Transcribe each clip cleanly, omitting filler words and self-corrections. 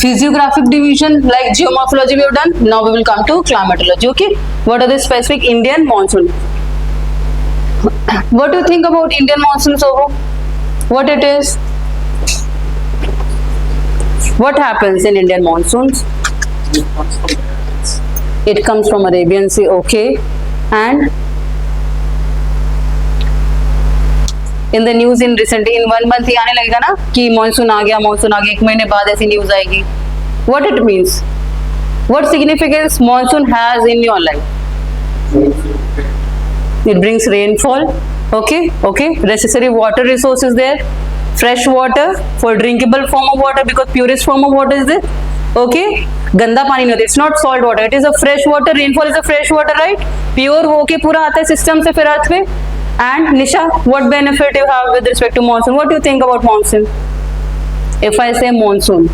Physiographic division like geomorphology we have done. Now we will come to climatology. Okay, what are the specific Indian monsoon? What do you think about Indian monsoon, Soho? What it is? What happens in Indian monsoons? It comes from Arabian Sea. Okay, and in the news in recently in 1 month ही आने लगेगा ना कि monsoon आ गया, monsoon आ गया, 1 महीने बाद ऐसी न्यूज आएगी. What it means, what significance monsoon has in your life? It brings rainfall. okay, necessary water resources there, fresh water for drinkable form of water because purest form of water is there. okay, गंदा पानी नहीं होता, it's not salt water, it is a fresh water. Rainfall is a fresh water, right? Pure होके पूरा आता है system से फिर अर्थ पे. And Nisha, what benefit you have with respect to monsoon? What do you think about monsoon? If I say monsoon,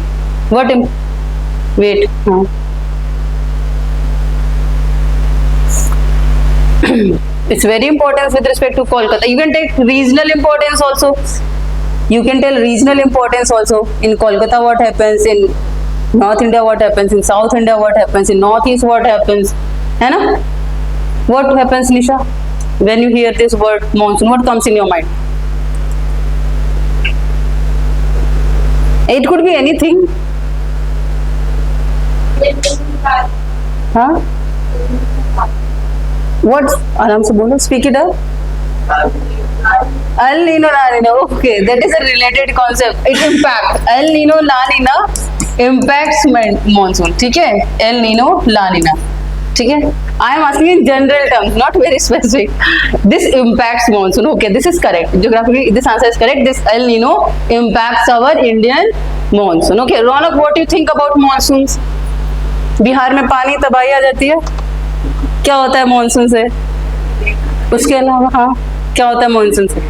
what? Wait. It's very important with respect to Kolkata. You can take regional importance also. You can tell regional importance also. In Kolkata, what happens? In North India, what happens? In South India, what happens? In Northeast, what happens? है ना? What happens, Nisha? When you hear this word monsoon, what comes in your mind? It could be anything. Huh? What? आराम से बोलो. Speak it up. El Nino, La Nina. Okay, that is a related concept. It impacts. El Nino, La Nina impacts monsoon. ठीक है? El Nino, La Nina. ठीक है? I am asking in general terms, not very specific. This impacts monsoon. Okay, this is correct. Geographically, this answer is correct. This El Nino impacts our Indian monsoon. Okay, Ronak, what do you think about monsoons? Bihar में पानी तबाही आ जाती है. क्या होता है monsoon से? उसके अलावा हाँ, क्या होता है monsoon से?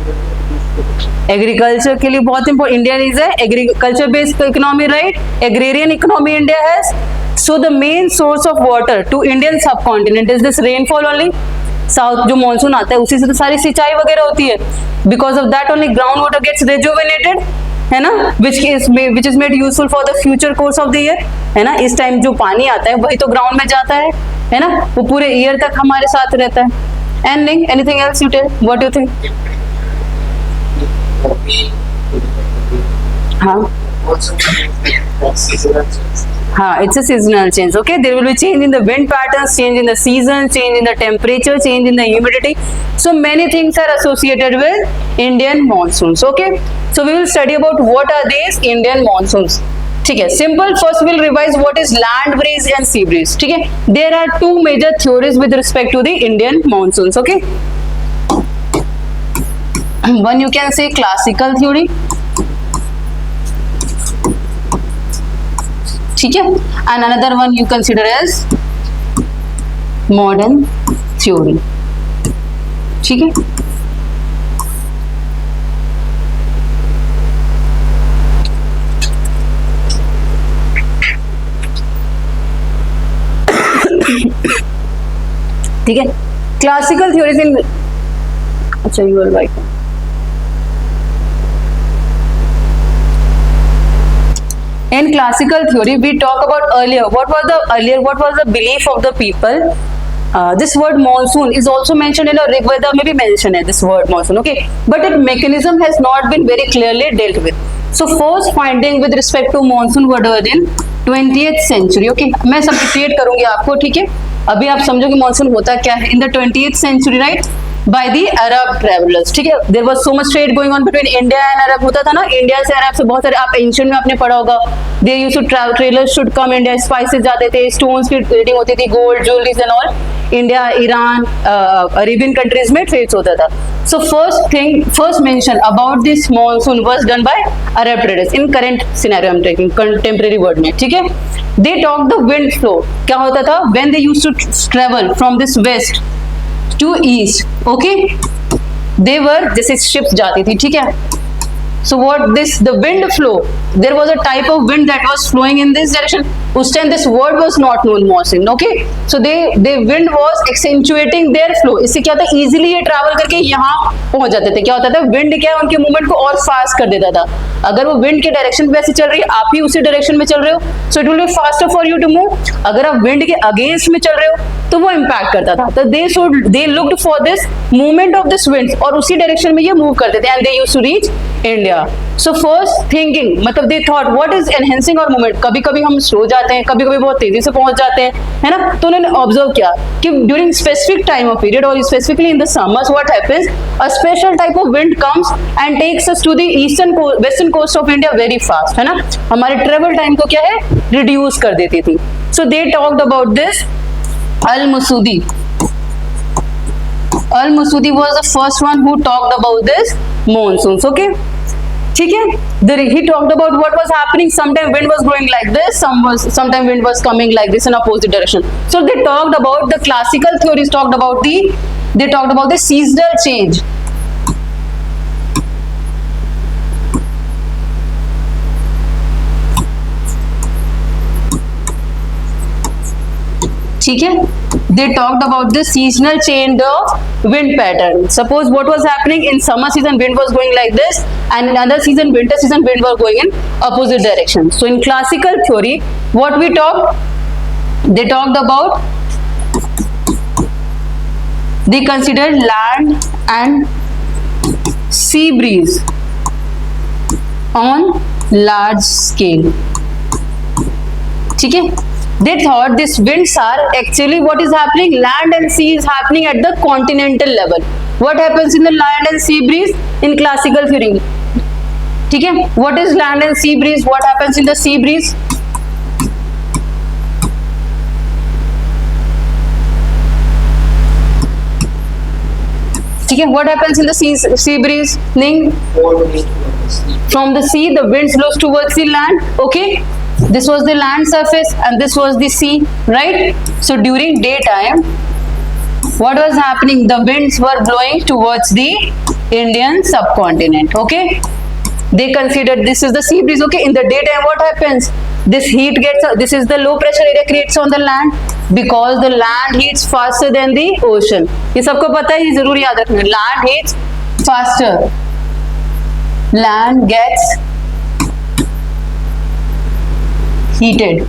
Agriculture के लिए बहुत important. India is a agriculture based economy, right? Agrarian economy India has. So the main source of water to Indian subcontinent is this rainfall only. South जो मानसून आता है उसी से तो सारी सिंचाई वगैरह होती है. Because of that only ground water gets rejuvenated, है ना? which is made useful for the future course of the year, है ना? इस टाइम जो पानी आता है वही तो ग्राउंड में जाता है ना? वो पूरे ईयर तक हमारे साथ रहता है. And anything else you tell? What do you think? हाँ. It's a seasonal change. Okay, there will be change in the wind patterns, change in the season, change in the temperature, change in the humidity. So many things are associated with Indian monsoons. Okay, so we will study about what are these Indian monsoons. ठीक है, simple. First we will revise what is land breeze and sea breeze. ठीक है, there are two major theories with respect to the Indian monsoons. Okay, one you can say classical theory. ठीक है, and another one you consider as modern theory. ठीक है, ठीक है. Classical theories in, अच्छा you are right. In classical theory, we talk about earlier. What was the belief of the people? This word monsoon is also mentioned in a Rig Veda. Maybe mentioned this word monsoon. Okay, but its mechanism has not been very clearly dealt with. So first finding with respect to monsoon were done in 20th century. Okay, मैं सब detail करूंगी आपको. ठीक है, अभी आप समझो कि monsoon होता क्या है. In the 20th century, right? By the Arab travelers. ठीक है, there was so much trade going on between India and Arab. होता था ना, इंडिया से अरब से बहुत सारे, आप एंशियंट में आपने पढ़ा होगा, they used to travel, travelers should come India, spices जाते थे, स्टोन्स की ट्रेडिंग होती थी, gold jewelleries and all. India, Iran, Arabian countries में ट्रेड्स होता था. So first mention about this monsoon was done by Arab traders. In current scenario I'm taking contemporary word में. ठीक है, they talk the wind flow. क्या होता था when they used to travel from this west to east. Okay, they were, जैसे ships जाती थी, ठीक है, So what this, the wind flow, there was a type of wind that was flowing in this direction. उस time this word was not known monsoon. Okay, so they wind was accentuating their flow. इससे क्या होता है, easily ये travel करके यहाँ पहुंच जाते थे. क्या होता था, wind क्या है, उनके movement को और fast कर देता था. अगर वो wind के direction पे ऐसे चल रही है, आप ही उसी direction में चल रहे हो, so it will be faster for you to move. अगर आप wind के against में चल रहे हो तो वो impact करता था. तो they looked for this movement of this winds और उसी direction में ये move करते थे, and they used to reach India. So first thinking, मतलब they thought what is enhancing our movement. कभी कभी हम slow जाते हैं, कभी कभी बहुत तेजी से पहुंच जाते हैं, है ना. तो उन्होंने ऑब्जर्व किया कि during specific time of period or specifically in the summers what happens, a special type of wind comes and takes us to the western coast of India very fast, है ना. हमारे travel time को क्या है, reduce कर देती थी. So they talked about this. Al-Masudi was the first one who talked about this monsoons. Okay, ठीक है. He talked about what was happening. Sometime wind was blowing like this, sometime wind was coming like this in opposite direction. So they talked about the classical theories, talked about the seasonal change. ठीक है. They talked about the seasonal change of wind pattern. Suppose what was happening in summer season, wind was going like this, and in other season, winter season, wind was going in opposite direction. So in classical theory, what we talked, they talked about, they considered land and sea breeze on large scale. ठीक है. They thought these winds are actually what is happening, land and sea is happening at the continental level. What happens in the land and sea breeze in classical theory? ठीक है. What is land and sea breeze? What happens in the sea breeze? ठीक है. What happens in the sea breeze? From the sea, the winds blows towards the land. Okay. This was the land surface and this was the sea, right? So during daytime, what was happening? The winds were blowing towards the Indian subcontinent. Okay, they considered this is the sea breeze. Okay, in the daytime, what happens? This heat gets, this is the low pressure area creates on the land because the land heats faster than the ocean. ये सबको पता है, ये जरूर याद रखना. Land heats faster. Land gets heated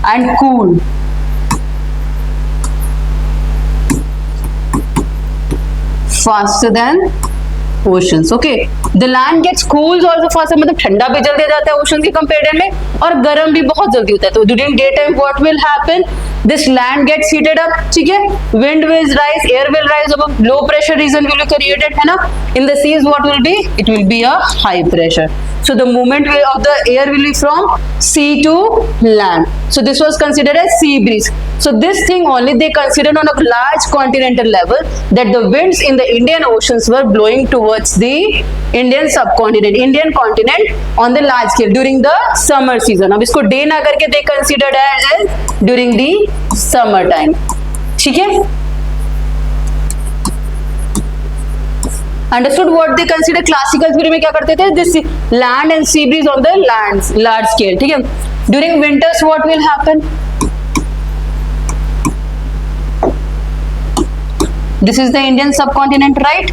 and cooled faster than oceans. Okay, the land gets cooled also faster, मतलब ठंडा भी जल्दी जाता है ocean के कंपेरिजन में, और गर्म भी बहुत जल्दी होता है. तो during daytime what will happen? This land gets heated up. ठीक है. Wind will rise, air will rise above, low pressure region will be created, है ना. In the seas what will be? It will be a high pressure. So the movement of the air will be from sea to land. So this was considered as sea breeze. So this thing only they considered on a large continental level, that the winds in the Indian oceans were blowing towards the Indian subcontinent, Indian continent on the large scale during the summer season. अब इसको day ना करके they considered as during the summer time. ठीक है. Understood what they consider? Classical theory में क्या करते थे? This land and sea breeze on the large scale. ठीक है. During winters what will happen? This is the Indian subcontinent, right?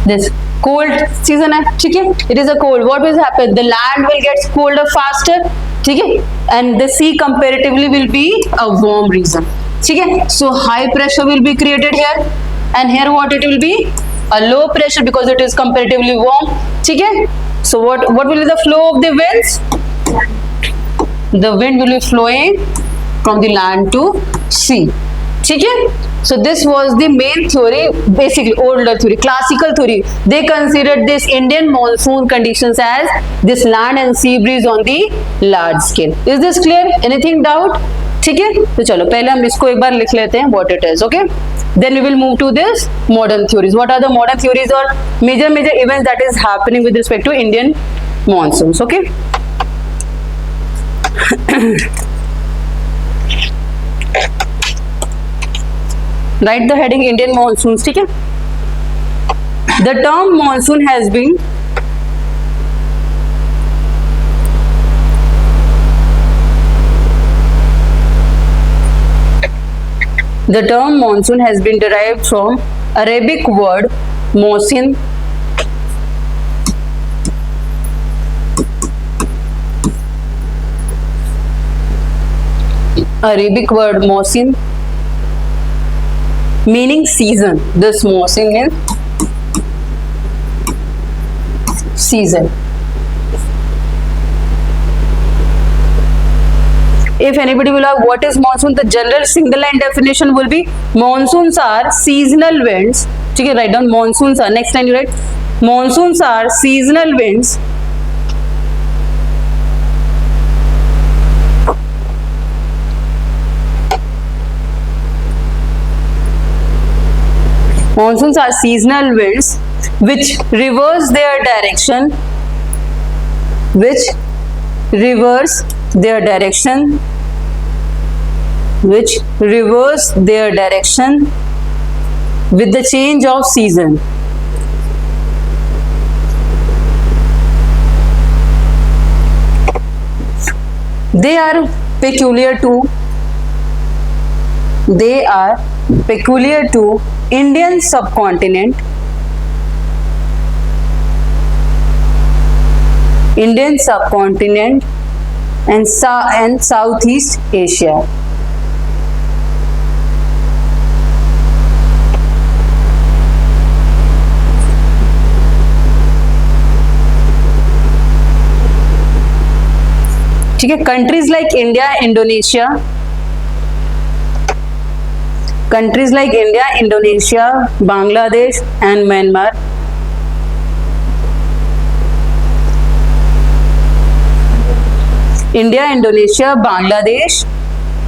This cold season है. ठीक है. It is a cold. What will happen? The land will get colder faster. ठीक है. And the sea comparatively will be a warm region. ठीक है. So high pressure will be created here. And here what it will be? A low pressure because it is comparatively warm. ठीक है. So what will be the flow of the winds? The wind will be flowing from the land to sea. ठीक है. So this was the main theory, basically older theory, classical theory. They considered this Indian monsoon conditions as this land and sea breeze on the large scale. Is this clear? Anything doubt? ठीक है. तो चलो पहले हम इसको एक बार लिख लेते हैं what it is. Okay. Then we will move to this modern theories. What are the modern theories or major events that is happening with respect to Indian monsoons? Okay. Write the heading Indian monsoons. ठीक है. The term monsoon has been derived from Arabic word mosin, meaning season. This mosin is season. If anybody will ask what is monsoon, the general single line definition will be monsoons are seasonal winds. ठीक है, write down monsoons are. Next line you write monsoons are seasonal winds which reverse their direction with the change of season. They are peculiar to Indian subcontinent, and Southeast Asia. ठीक है, countries like India, Indonesia, Bangladesh and Myanmar India, Indonesia, Bangladesh,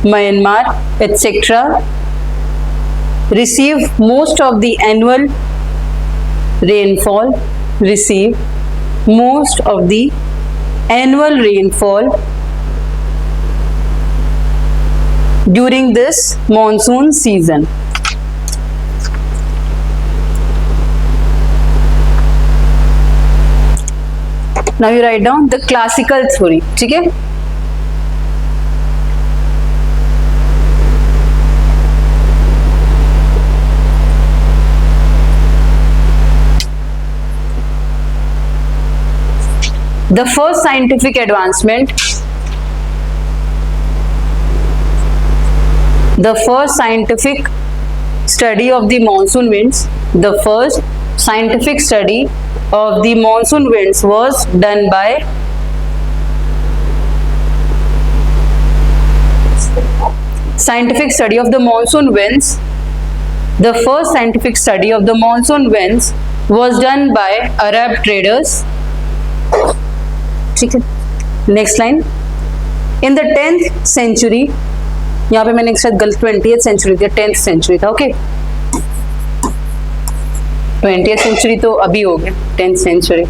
Myanmar, etc. receive most of the annual rainfall during this monsoon season. Now you write down the classical theory. ठीक है, the first scientific advancement, the first scientific study of the monsoon winds, was done by scientific study of the monsoon winds. The first scientific study of the monsoon winds was done by Arab traders. ठीक है, next line, in the 10th century, यहाँ पे मैंने एक शायद गलत 20th century दिया, 10th century था. ओके, 20th century तो अभी हो गया, 10th century.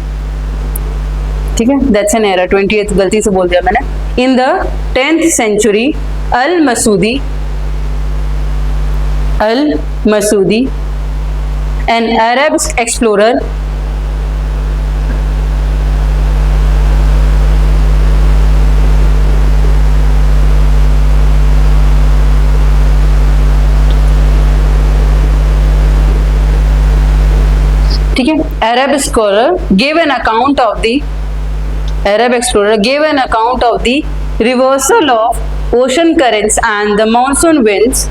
ठीक है, दैट्स एन एरर, 20th गलती से बोल दिया मैंने. In the 10th century, Al Masudi, an Arab explorer, ठीक है, Arab explorer gave an account of the reversal of ocean currents and the monsoon winds.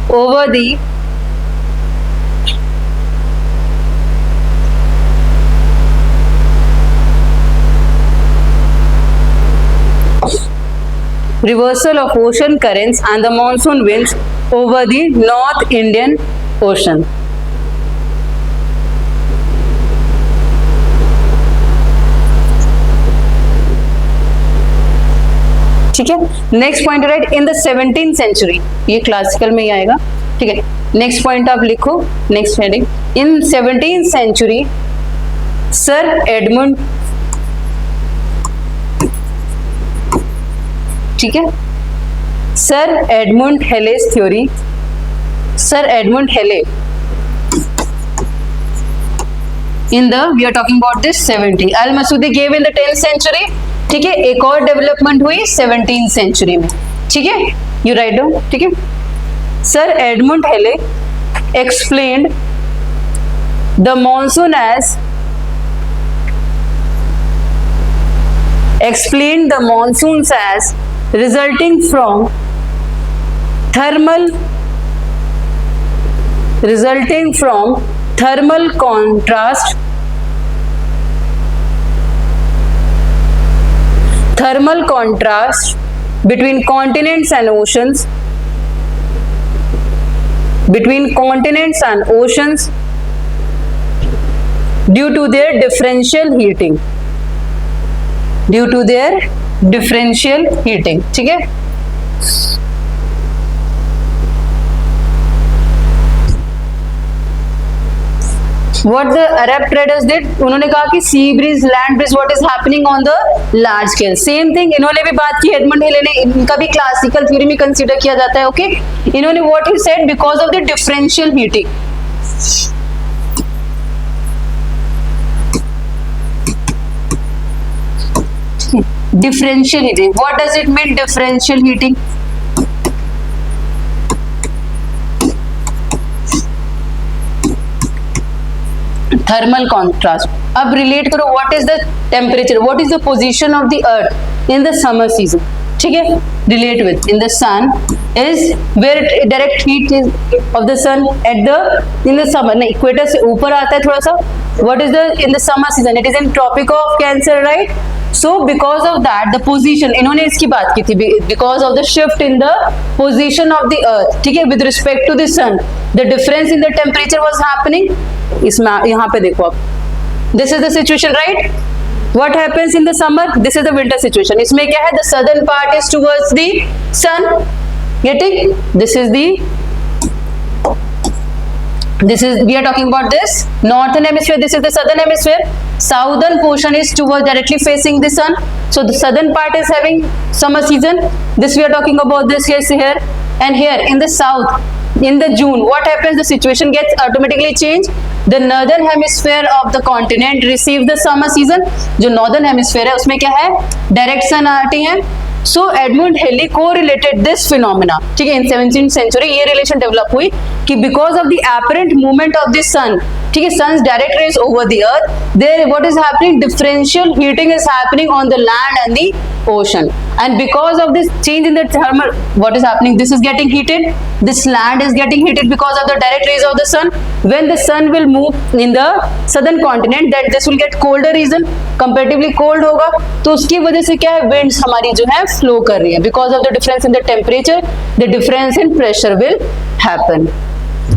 Over the reversal of ocean currents and the monsoon winds over the North Indian Ocean. ठीक है, next point right, in the 17th century, ये classical में ही आएगा. ठीक है, next point आप लिखो, next heading, इन 17th century sir Edmund, ठीक है, Sir Edmund Halley's theory. Sir Edmund Halley. We are talking about this 70. Al-Masudi gave in the 10th century. ठीक है, एक और डेवलपमेंट हुई 17th सेंचुरी में. ठीक है, यू राइट डाउन. ठीक है, sir Edmund Halley explained the monsoon as resulting from thermal contrast between continents and oceans due to their differential heating. ठीक है, What the Arab traders did, उन्होंने कहा कि sea breeze, land breeze, what is happening on the large scale. Same thing इन्होंने भी बात की, Edmund हेले ने, इनका भी क्लासिकल थ्योरी में कंसीडर किया जाता है. ओके, इन्होंने what he said, because of the differential heating. Differential heating. What does it mean, differential heating? Thermal contrast. अब रिलेट करो, what is the temperature, what is the position of the earth in the summer season. ठीक है, relate with, in the sun is where direct heat is of the sun at the in the summer. नहीं, equator से ऊपर आता है थोड़ा सा. What is the in the summer season? It is in tropic of Cancer, right? So because of that, the position, इन्होंने इसकी बात की थी, because of the shift in the position of the earth. ठीक है, with respect to the sun, the difference in the temperature was happening. इसमें यहाँ पे देखो आप, this is the situation, right? What happens in the summer? This is the winter situation. इसमें क्या है? The southern part is towards the sun. Getting? This is we are talking about this northern hemisphere. This is the southern hemisphere. Southern portion is towards directly facing the sun. So the southern part is having summer season. This we are talking about this here and here in the south. In the June, what happens? The situation gets automatically changed. The northern hemisphere of the continent receives the summer season. जो northern hemisphere है उसमें क्या है? Direct sun आती है. So Edmund Halley correlated this phenomena. ठीक है, in 17th century ये relation develop हुई कि because of the apparent movement of the sun, ठीक है, sun's direct rays over the earth, there what is happening? Differential heating is happening on the land and the ocean. And because of this change in the thermal, what is happening? This is getting heated. This land is getting heated because of the direct rays of the sun. When the sun will move in the southern continent, that this will get colder region, comparatively cold होगा, तो उसकी वजह से क्या है? Winds हमारी जो है flow कर रही है. Because of the difference in the temperature, the difference in pressure will happen.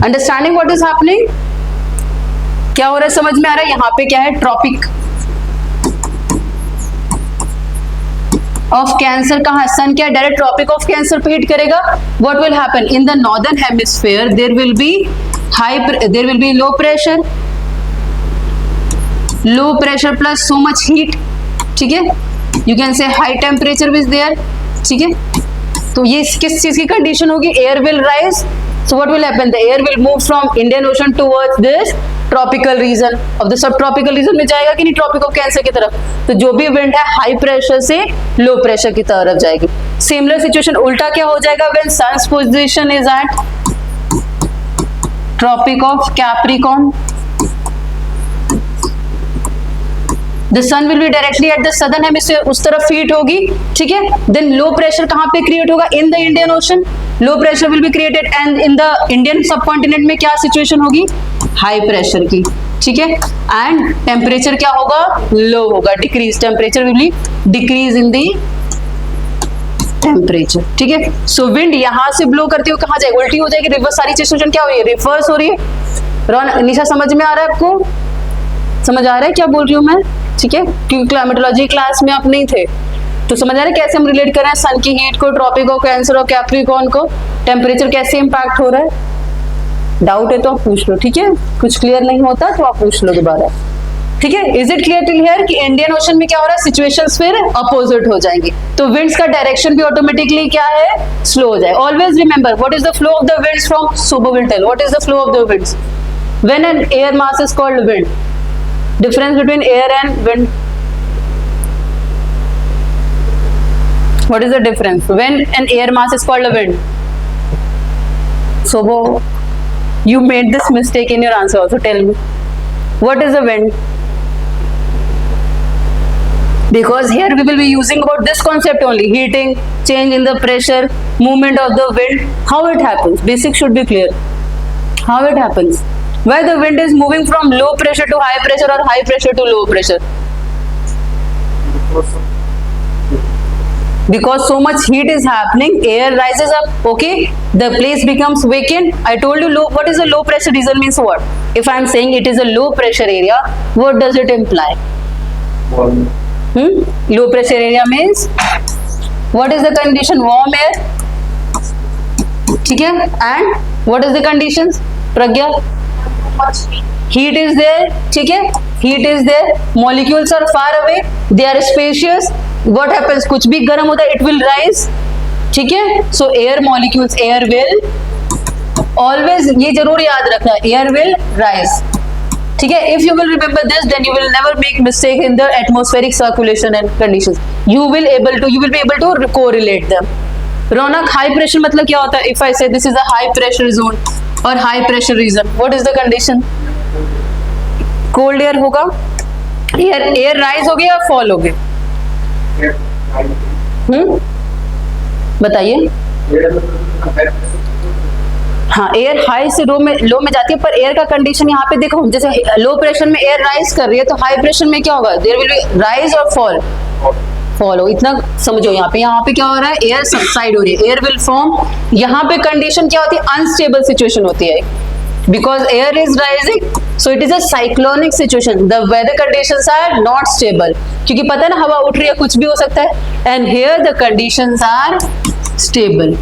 Understanding what is happening? क्या हो रहा है, समझ में आ रहा है? यहाँ पे क्या है? ट्रॉपिक ऑफ कैंसर कहाँ है? सन क्या डायरेक्ट ट्रॉपिक ऑफ कैंसर पे हिट करेगा. What will happen in the northern hemisphere? There will be low pressure plus so much heat. ठीक है, you can say high temperature is there. ठीक है, तो ये किस चीज की कंडीशन होगी? Air will rise. So what will happen? The air will move from Indian Ocean towards this tropical region. of the subtropical region में जाएगा कि नहीं? ट्रॉपिक ऑफ कैंसर की तरफ. तो जो भी विंड है हाई प्रेशर से लो प्रेशर की तरफ जाएगी. सिमिलर सिचुएशन उल्टा क्या हो जाएगा? when sun's position is at tropic of Capricorn, the sun will be directly at the southern hemisphere, उस तरफ हीट होगी. ठीक है, then low pressure कहाँ पे क्रिएट होगा? in the Indian Ocean. low pressure will be created and in the Indian subcontinent में क्या सिचुएशन होगी? हाई प्रेशर की. ठीक है, एंड टेम्परेचर क्या होगा? लो होगा, decrease. Temperature will be decrease in the temperature. ठीक है, सो विंड यहाँ से ब्लो करती हो कहाँ जाएगी? उल्टी हो जाएगी, रिवर्स. सारी सिचुएशन क्या हो रही है? रिवर्स हो रही है. निशा समझ में आ रहा है आपको? समझ आ रहा है क्या बोल रही हूँ मैं? ठीक है, क्योंकि क्लाइमेटोलॉजी क्लास में आप नहीं थे तो समझ आ रहा है कैसे हम रिलेट कर रहे हैं सन की हीट को, ट्रॉपिक ऑफ कैंसर और कैप्रिकॉर्न को, टेम्परेचर कैसे इम्पैक्ट हो रहा है. डाउट है तो आप पूछ लो. ठीक है, कुछ क्लियर नहीं होता तो आप पूछ लो दोबारा. ठीक है, is it clear till here कि इंडियन ओशन में क्या हो रहा है, सिचुएशंस फिर अपोजिट हो जाएंगी, तो विंड्स का डायरेक्शन भी ऑटोमेटिकली क्या है, स्लो हो जाए। Always remember what is the flow of the winds from, Subo will tell what is the flow of the winds when an air mass is called wind, difference between air and wind, what is the difference when an air mass is called a wind? So you made this mistake in your answer also, tell me what is a wind, because here we will be using about this concept only, heating, change in the pressure, movement of the wind, how it happens, basic should be clear, how it happens, why the wind is moving from low pressure to high pressure or high pressure to low pressure, because so much heat is happening, air rises up, okay, the place becomes vacant. I told you low, what is a low pressure region means what? If I am saying it is a low pressure area, what does it imply? Low pressure area means what is the condition? Warm air, ठीक है, and what is the conditions? Pragya, heat is there, ठीक है, heat is there, molecules are far away, they are spacious, what happens, कुछ भी गर्म होता है it will rise, ठीक है, so air molecules, air will always, ये जरूर याद रखना, air will rise, ठीक है, if you will remember this then you will never make mistake in the atmospheric circulation and conditions, you will be able to correlate them। Raunak, high pressure मतलब क्या होता है? if I say this is a high pressure zone और high pressure region, what is the condition? cold air होगा, air rise होगी या fall होगी? बताइए। हाँ, एयर हाई से लो में जाती है, पर एयर का कंडीशन यहाँ पे देखो, जैसे लो प्रेशर में एयर राइज कर रही है, तो हाई प्रेशर में क्या होगा, देयर विल बी राइज और फॉल हो, इतना समझो। यहाँ पे क्या हो रहा है, एयर सबसाइड हो रही है, एयर विल फॉर्म, यहाँ पे कंडीशन क्या होती है, अनस्टेबल सिचुएशन होती है, because air is rising, so it is a cyclonic situation, the weather conditions are not stable, क्योंकि पता है ना हवा उठ रही है, कुछ भी हो सकता है, and here the conditions are stable,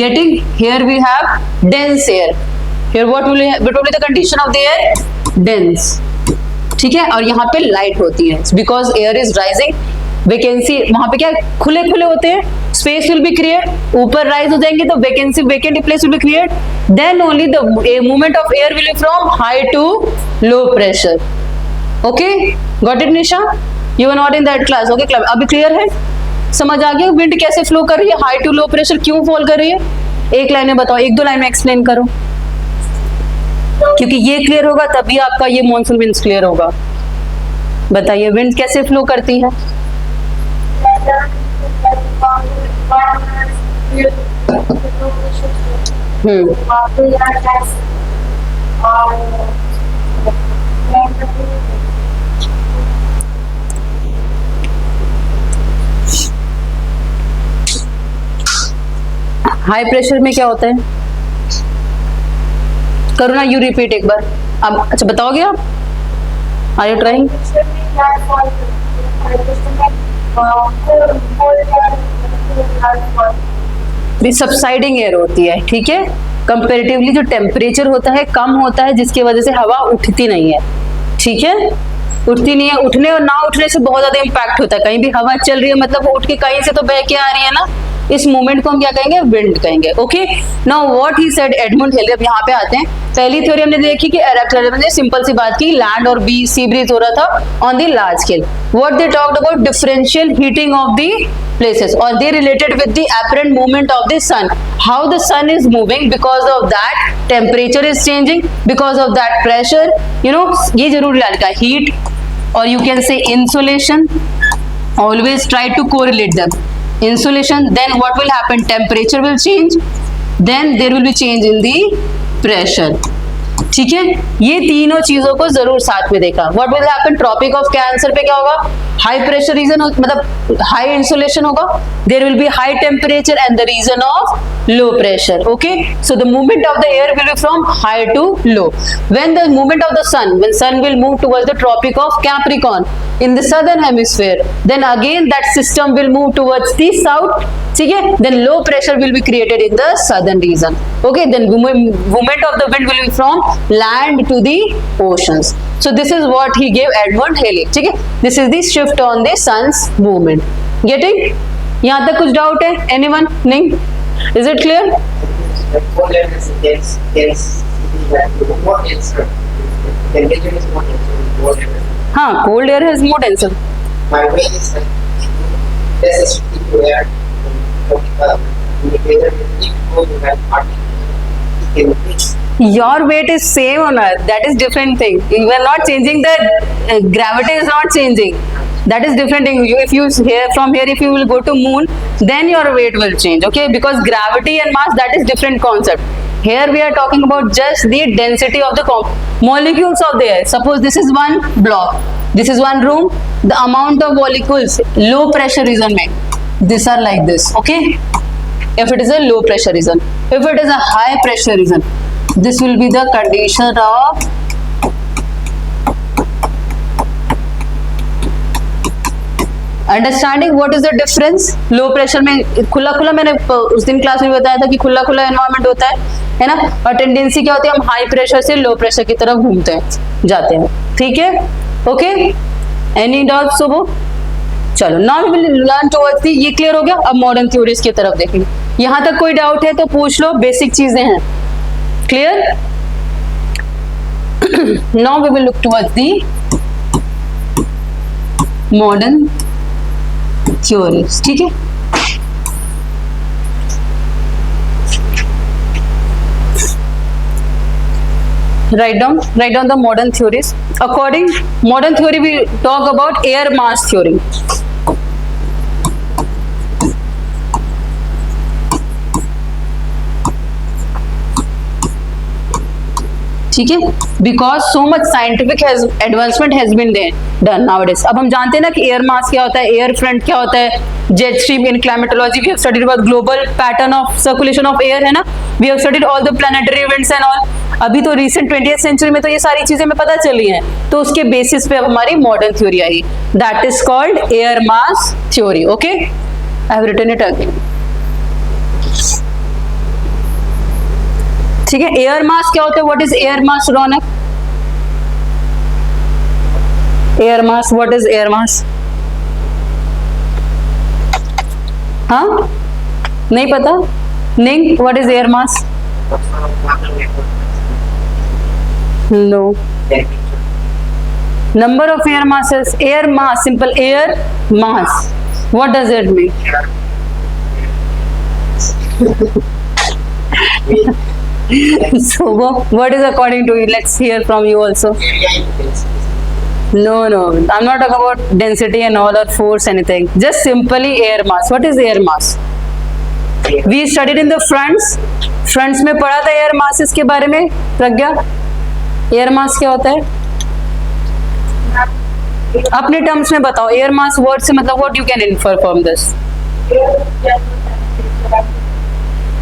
getting, here we have dense air, here what will be the condition of the air, dense, ठीक है, और यहाँ पे लाइट होती है, because air is rising, vacancy वहां पे क्या खुले होते हैं, स्पेस विल बी क्रिएट, ऊपर राइज हो जाएंगे तो vacancy, vacant place will be create, then only the movement of air will be from high to low pressure. Okay, got it Nisha, you are not in that class, okay class, अभी clear है, समझ आ गया wind कैसे flow कर रही है, high to low pressure क्यों fall कर रही है? एक लाइन में बताओ, एक दो लाइन में एक्सप्लेन करो, क्योंकि ये क्लियर होगा तभी आपका ये मॉनसून विंड्स क्लियर होगा। बताइए विंड कैसे फ्लो करती है? हाई प्रेशर में क्या होता है? करो ना, यू रिपीट एक बार। अब अच्छा बताओगे आप? Are you trying? Subsiding air होती है, ठीक है, कंपेरेटिवली जो टेम्परेचर होता है कम होता है, जिसकी वजह से हवा उठती नहीं है, ठीक है, उठती नहीं है, उठने और ना उठने से बहुत ज्यादा इंपैक्ट होता है। कहीं भी हवा चल रही है मतलब उठ के कहीं से तो बह के आ रही है ना, इस मूवमेंट को हम क्या कहेंगे, विंड कहेंगे। Okay, now what he said Edmund हिले, अब यहाँ पे आते हैं। पहली थ्योरी हमने देखी कि ने सिंपल सी बात की, लैंड और सी ब्रीज हो रहा था on the large scale. What they talked about differential heating of the places, or they related with the apparent movement of the sun, how the sun is moving, because of that temperature is changing, because of that pressure, you know, ये जरूर याद रखना, heat or you can say insolation, always try to correlate them, insolation, then what will happen, temperature will change, then there will be change in the pressure, ठीक है, ये तीनों चीजों को जरूर साथ में देखा। What will happen, Tropic of Cancer पे क्या होगा, हाई प्रेशर रीजन मतलब हाई इंसुलेशन होगा, there will be high temperature and the region of low pressure. Okay, so the movement of the air will be from high to low. When the movement of the sun, when sun will move towards the Tropic of Capricorn in the southern hemisphere, then again that system will move towards the south. ठीक है, then low pressure will be created in the southern region. Okay, then movement of the wind will be from land to the oceans. So this is what he gave Edmund Halley. ठीक है, this is the shift on the sun's movement. Getting? यहाँ तक कुछ doubt है? Anyone? नहीं? Is it clear? हाँ, cold air has more denser. My weight is like this is 52 air. Your weight is same on Earth. That is different thing. You are not changing the gravity is not changing. That is different thing. If you from here, if you will go to moon, then your weight will change. Okay, because gravity and mass, that is different concept. Here we are talking about just the density of the molecules of the air. Suppose this is one block, this is one room. The amount of molecules, low pressure region में, these are like this. Okay, if it is a low pressure region, if it is a high pressure region, this will be the condition of understanding what is the difference. Low pressure में खुला खुला, मैंने उस दिन class में बताया था कि खुला खुला एनवायरनमेंट होता है ना, और टेंडेंसी क्या होती है, हम हाई प्रेशर से लो प्रेशर की तरफ घूमते हैं, जाते हैं. ठीक है, ओके, एनी डाउट सुबह? चलो, now we will learn towards the, ये क्लियर हो गया. अब मॉडर्न थ्योरीज की तरफ देखेंगे. यहाँ तक कोई डाउट है तो पूछ लो, बेसिक चीजें हैं. Clear? Now we will look towards the modern theories. ठीक है, write down the modern theories. According modern theory, we talk about air mass theory. ठीक है, because so much scientific advancement has been done nowadays. अब हम जानते हैं ना कि एयर मास क्या होता है, एयर फ्रंट क्या होता है, jet stream. In climatology we have studied about global pattern of circulation of air, है ना. We have studied all the planetary events and all. अभी तो रिसेंट 20th सेंचुरी में तो ये सारी चीजें हमें पता चली हैं, तो उसके बेसिस पे अब हमारी मॉडर्न थ्योरी आई, that is called air mass theory. Okay, I have written it again. ठीक है, एयर मास क्या होता है? What is air mass, Raunak? Air mass, what is air mass? हाँ, नहीं पता? निंग, what is air mass? No. Number of air masses. Air mass, simple air mass. What does it mean? So what is according to you? Let's hear from you also. No, I'm not talking about density and all, or force, anything. Just simply air mass. What is air mass? We studied in the fronts में पढ़ा था air masses के बारे में. प्रज्ञा, air mass क्या होता है? अपने टर्म्स में बताओ. air mass word से मतलब what you can infer from this?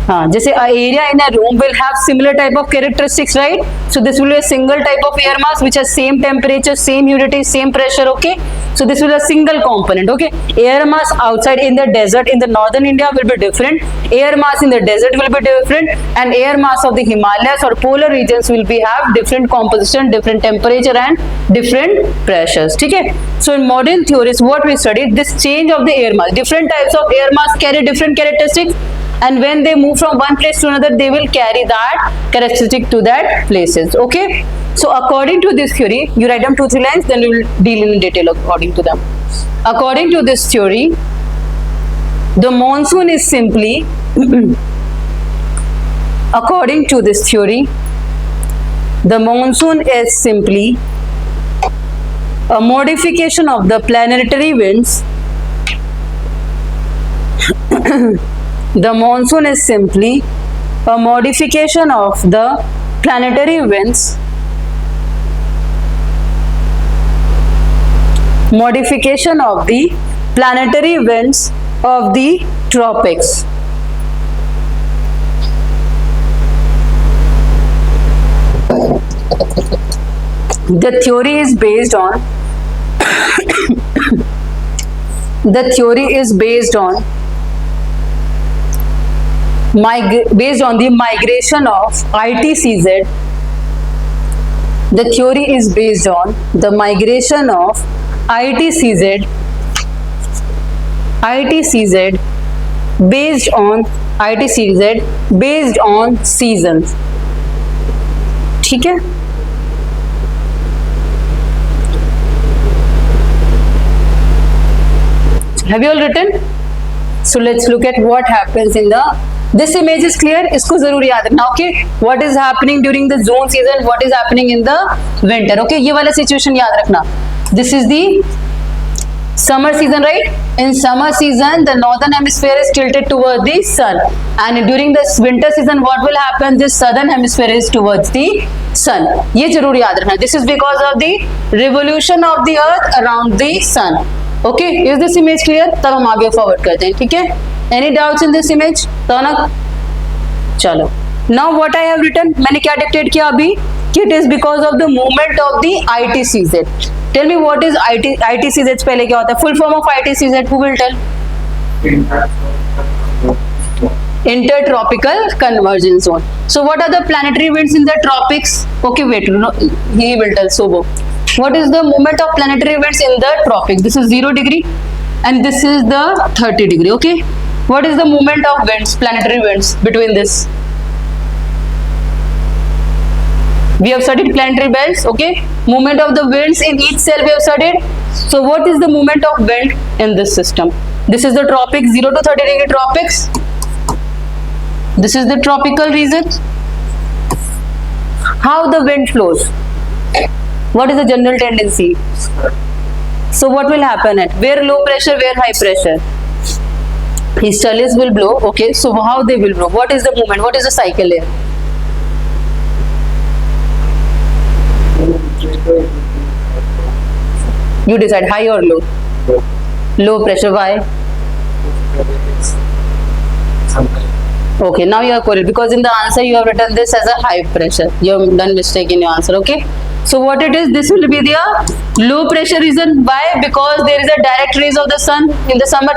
हाँ, जैसे area in a room will have similar type of characteristics, right? So this will be a single type of air mass which has same temperature, same humidity, same pressure. Okay, so this will be a single component. Okay, air mass outside in the desert in the northern India will be different, air mass in the desert will be different, and air mass of the Himalayas और polar regions will be have different composition, different temperature and different pressures. ठीक है, so in modern theories what we study, this change of the air mass, different types of air mass carry different characteristics, and when they move from one place to another, they will carry that characteristic to that places. Okay, so according to this theory, you write down 2-3 lines, then we will deal in detail according to them. According to this theory, the monsoon is simply according to this theory, the monsoon is simply a modification of the planetary winds. The monsoon is simply a modification of the planetary winds Modification of the planetary winds of the tropics. The theory is based on the theory is based on the migration of ITCZ. The theory is based on the migration of ITCZ based on seasons. ठीक है? Have you all written? So let's look at what happens in the. This image is clear. इसको जरूर याद रखना. Okay, what is happening during the zone season? What is happening in the winter? Okay, ये वाला situation याद रखना. This is the summer season, right? In summer season, the northern hemisphere is tilted toward the sun, and during the winter season, what will happen? The southern hemisphere is towards the sun. ये जरूर याद रखना. This is because of the revolution of the earth around the sun. Okay, is this image clear? तब हम आगे forward करते हैं. ठीक है? Any doubts in this image? रौनक? चलो. Now what I have written? मैंने क्या dictate किया अभी? It is because of the movement of the ITCZ. Tell me what is ITCZ पहले क्या होता है? Full form of ITCZ, who will tell? Intertropical convergence zone. So what are the planetary winds in the tropics? Okay, wait, no, he will tell. Sobo. What is the movement of planetary winds in the tropics? This is 0 degree and this is the 30 degree. Okay, what is the movement of winds, planetary winds between this? We have studied planetary belts. Okay, movement of the winds in each cell we have studied. So what is the movement of wind in this system? This is the tropics, 0 to 30 degree tropics. This is the tropical region. How the wind flows? What is the general tendency? So what will happen at where low pressure, where high pressure? Easterlies will blow. Okay, so how they will blow? What is the movement? What is the cycle here? You decide, high or low? Low pressure. Why? Okay, now you are correct because in the answer you have written this as a high pressure. You have done mistake in your answer. Okay, so what it is, this will be the low pressure region. Why? Because there is a direct rays of the sun in the summer